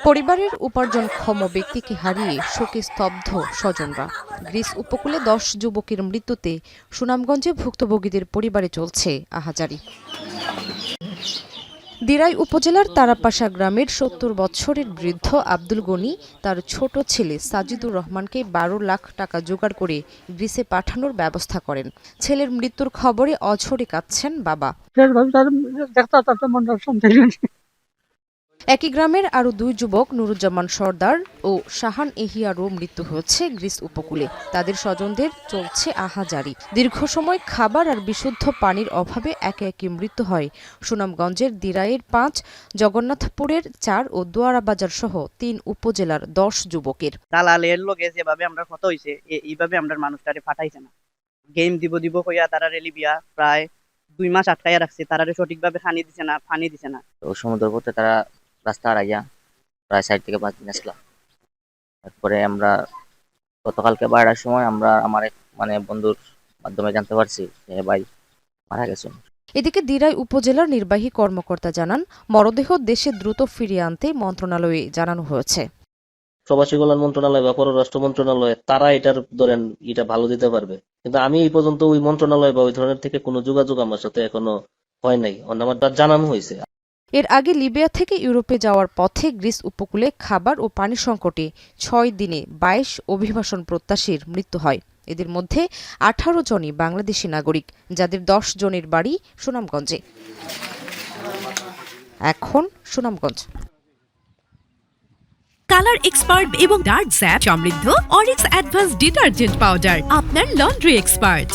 পরিবারের উপার্জনক্ষম ব্যক্তিকে হারিয়ে শোকে স্তব্ধ স্বজনরা। গ্রিস উপকূলে 10 যুবকের মৃত্যুতে সুনামগঞ্জে ভুক্তভোগীদের পরিবারে চলছে আহাজারি। দিরাই উপজেলার তারাপাশা গ্রামের 70 বছরের বৃদ্ধ আব্দুল গনি তার ছোট ছেলে সাজিদুর রহমানকে 12 লাখ টাকা জোগাড় করে গ্রিসে পাঠানোর ব্যবস্থা করেন। ছেলের মৃত্যুর খবরে অঝরে কাঁদছেন বাবা। একই গ্রামের আরও 2 যুবক নুরুজ্জামান সর্দার ও শাহান এহিয়ারও মৃত্যু হয়েছে গ্রিস উপকূলে। তাদের স্বজনদের চলছে আহাজারি। দীর্ঘ সময় খাবার আর বিশুদ্ধ পানির অভাবে একে একে মৃত্যু হয় সুনামগঞ্জের দিরাইয়ের 5, জগন্নাথপুরের 4 ও দোয়ারাবাজার সহ 3 উপজেলার 10 যুবকের। দালালের লগে যেভাবে আমরা কথা হইছে এইভাবে আমরা মানুষটারে পাঠাইছে না। গেম দিব কইয়া তারা রেলিবিয়া প্রায় 2 মাস আটকাইয়া রাখছে। তারারে সঠিকভাবে পানি দিছে না। তো সমুদ্র পথে তারা রাস্তা হারাইয়া প্রায় 4 থেকে 5 দিন আসলাম। তারপরে আমরা গতকালকে 12টার সময় আমরা আমার এক বন্ধুর মাধ্যমে জানতে পারছি যে ভাই মারা গেছেন। এদিকে দিরাই উপজেলার নির্বাহী কর্মকর্তা জানান, মরদেহ দেশে দ্রুত ফিরিয়ে আনতে মন্ত্রণালয়ে জানানো হয়েছে। প্রবাসী কল্যাণ মন্ত্রণালয় বা পররাষ্ট্র মন্ত্রণালয় তারা এটার এটা ভালো দিতে পারবে, কিন্তু আমি এই পর্যন্ত ওই মন্ত্রণালয় বা ওই ধরনের থেকে কোনো যোগাযোগ আমার সাথে এখনো হয় নাই। আমার জানানো হয়েছে। এর আগে লিবিয়া থেকে ইউরোপে যাওয়ার পথে গ্রিস উপকূলে খাবার ও পানি সংকটে 6 দিনে 22 অভিবাসন প্রত্যাশীর মৃত্যু হয়। এদের মধ্যে 18 জনই বাংলাদেশি নাগরিক, যাদের 10 জনের বাড়ি সুনামগঞ্জে। এখন সুনামগঞ্জ। কালার এক্সপার্ট এবং ডার্ক স্যাপ সমৃদ্ধ অরিক্স অ্যাডভান্স ডিটারজেন্ট পাউডার আপনার লন্ড্রি এক্সপার্ট।